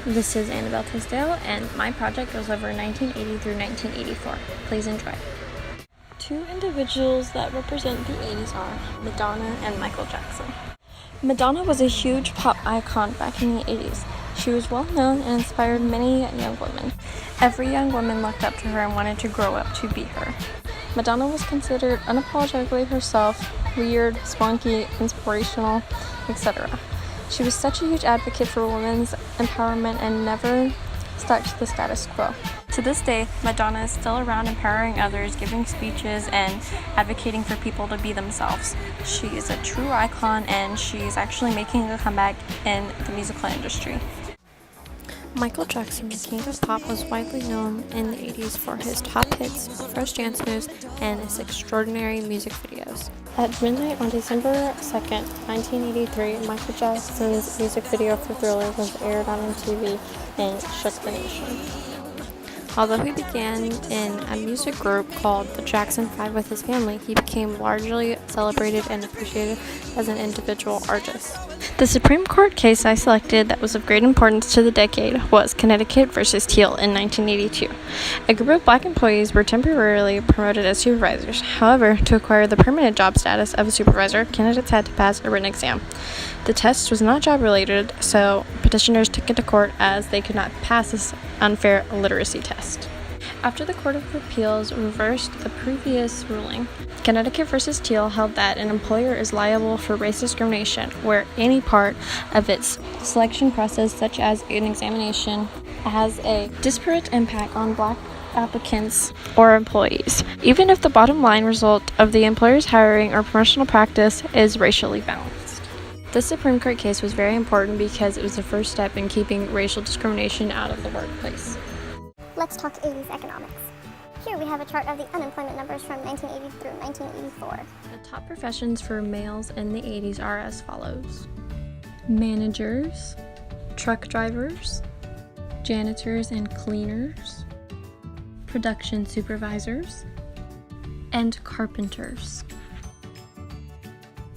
This is Annabelle Tisdale, and my project goes over 1980 through 1984. Please enjoy. Two individuals that represent the 80s are Madonna and Michael Jackson. Madonna was a huge pop icon back in the 80s. She was well known and inspired many young women. Every young woman looked up to her and wanted to grow up to be her. Madonna was considered unapologetically herself, weird, spunky, inspirational, etc. She was such a huge advocate for women's empowerment and never stuck to the status quo. To this day, Madonna is still around empowering others, giving speeches, and advocating for people to be themselves. She is a true icon, and she's actually making a comeback in the musical industry. Michael Jackson, the king of pop, was widely known in the 80s for his top hits, fresh dance moves, and his extraordinary music videos. At midnight on December 2nd, 1983, Michael Jackson's music video for Thriller was aired on MTV and shook the nation. Although he began in a music group called the Jackson 5 with his family, he became largely celebrated and appreciated as an individual artist. The Supreme Court case I selected that was of great importance to the decade was Connecticut versus Teal in 1982. A group of black employees were temporarily promoted as supervisors. However, to acquire the permanent job status of a supervisor, candidates had to pass a written exam. The test was not job-related, so petitioners took it to court as they could not pass this unfair literacy test. After the Court of Appeals reversed the previous ruling, Connecticut versus Teal held that an employer is liable for race discrimination where any part of its selection process, such as an examination, has a disparate impact on black applicants or employees, even if the bottom line result of the employer's hiring or promotional practice is racially balanced. This Supreme Court case was very important because it was the first step in keeping racial discrimination out of the workplace. Let's talk 80s economics. Here we have a chart of the unemployment numbers from 1980 through 1984. The top professions for males in the 80s are as follows: managers, truck drivers, janitors and cleaners, production supervisors, and carpenters.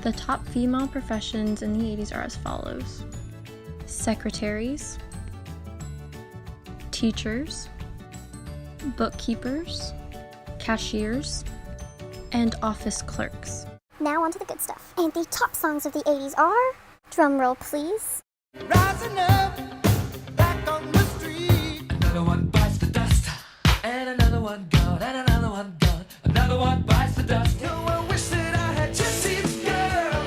The top female professions in the 80s are as follows: secretaries, teachers, bookkeepers, cashiers, and office clerks. Now on to the good stuff. And the top songs of the 80s are, drumroll please, Rising up, back on the street. Another one bites the dust, and another one gone, and another one gone. Another one bites the dust. You will wish that I had Jesse's girl.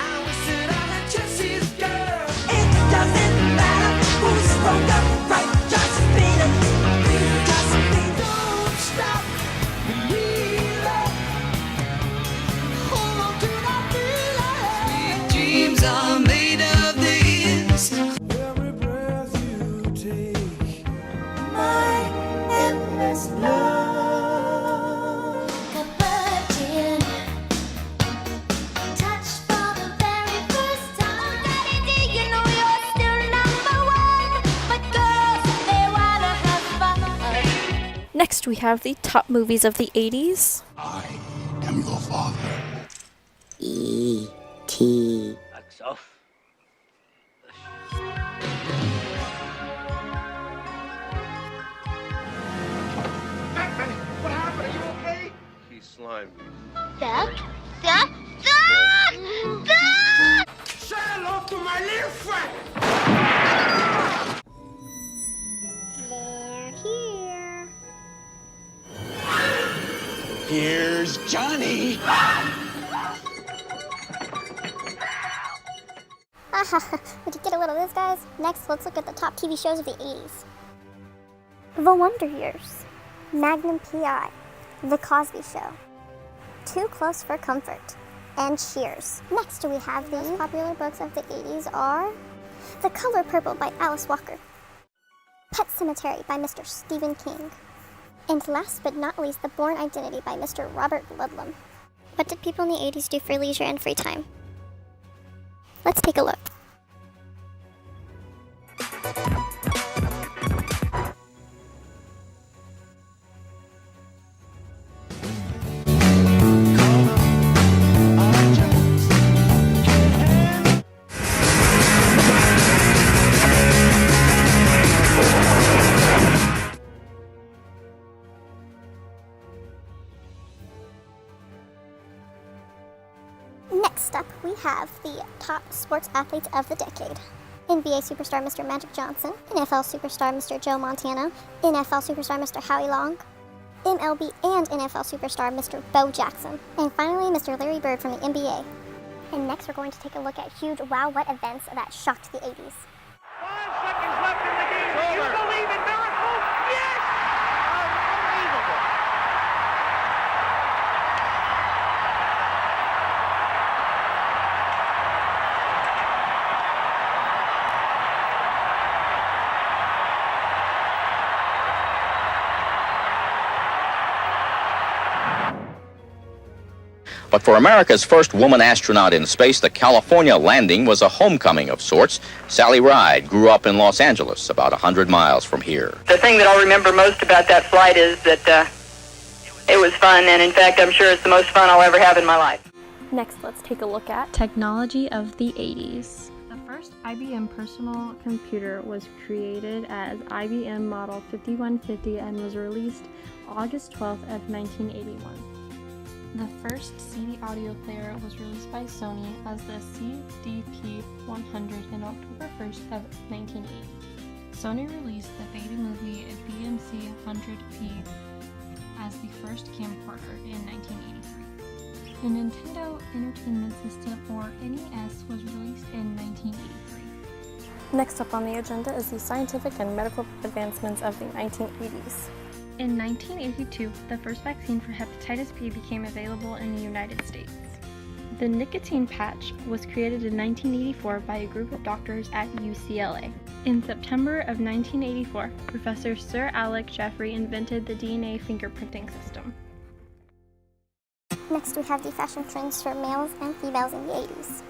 I wish that I had Jesse's girl. It doesn't matter who's wrong or right, just be it. Just be. Don't stop believing. Hold on to that feeling. Sweet dreams are made of this. Every breath you take, my endless love. a virgin, touched for the very first time. Daddy, you know you're still number one, but girls, they wanna have fun. Next, we have the top movies of the 80s. I am your father. E.T. That's off. What happened? Are you okay? He slimed me. Duck, duck, duck, duck! Say hello to my little friend. They're here. Here's Johnny. Did you get a little of this, guys? Next, let's look at the top TV shows of the 80s. The Wonder Years, Magnum P.I., The Cosby Show, Too Close for Comfort, and Cheers. Next, we have the most popular books of the 80s are The Color Purple by Alice Walker, Pet Sematary by Mr. Stephen King, and last but not least, The Bourne Identity by Mr. Robert Ludlum. What did people in the 80s do for leisure and free time? Let's take a look. top sports athletes of the decade. NBA superstar Mr. Magic Johnson, NFL superstar Mr. Joe Montana, NFL superstar Mr. Howie Long, MLB and NFL superstar Mr. Bo Jackson, and finally Mr. Larry Bird from the NBA. And next we're going to take a look at huge wow what events that shocked the 80s. 5 seconds left in the game. Do you believe in miracles? Yes! Unbelievable. But for America's first woman astronaut in space, the California landing was a homecoming of sorts. Sally Ride grew up in Los Angeles, about 100 miles from here. The thing that I'll remember most about that flight is that it was fun, and in fact, I'm sure it's the most fun I'll ever have in my life. Next, let's take a look at technology of the 80s. The first IBM personal computer was created as IBM Model 5150 and was released August 12th of 1981. The first CD audio player was released by Sony as the CDP-100 in October 1st of 1980. Sony released the Betamovie BMC 100P as the first camcorder in 1983. The Nintendo Entertainment System, or NES, was released in 1983. Next up on the agenda is the scientific and medical advancements of the 1980s. In 1982, the first vaccine for hepatitis B became available in the United States. The nicotine patch was created in 1984 by a group of doctors at UCLA. In September of 1984, Professor Sir Alec Jeffrey invented the DNA fingerprinting system. Next we have the fashion trends for males and females in the 80s.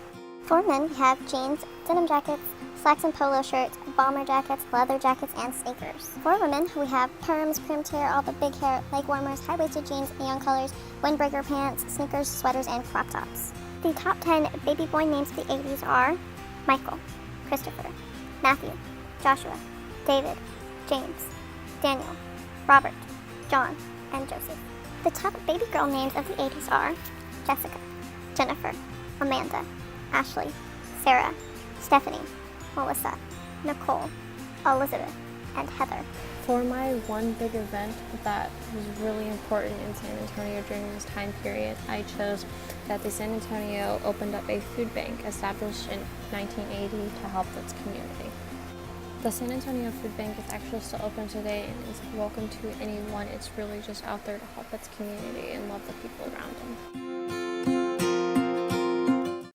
For men we have jeans, denim jackets, slacks and polo shirts, bomber jackets, leather jackets, and sneakers. For women, we have perms, crimped hair, all the big hair, leg warmers, high-waisted jeans, neon colors, windbreaker pants, sneakers, sweaters, and crop tops. The top 10 baby boy names of the 80s are Michael, Christopher, Matthew, Joshua, David, James, Daniel, Robert, John, and Joseph. The top baby girl names of the 80s are Jessica, Jennifer, Amanda, Ashley, Sarah, Stephanie, Melissa, Nicole, Elizabeth, and Heather. For my one big event that was really important in San Antonio during this time period, I chose that the San Antonio opened up a food bank established in 1980 to help its community. The San Antonio Food Bank is actually still open today and is welcome to anyone. It's really just out there to help its community and love the people around them.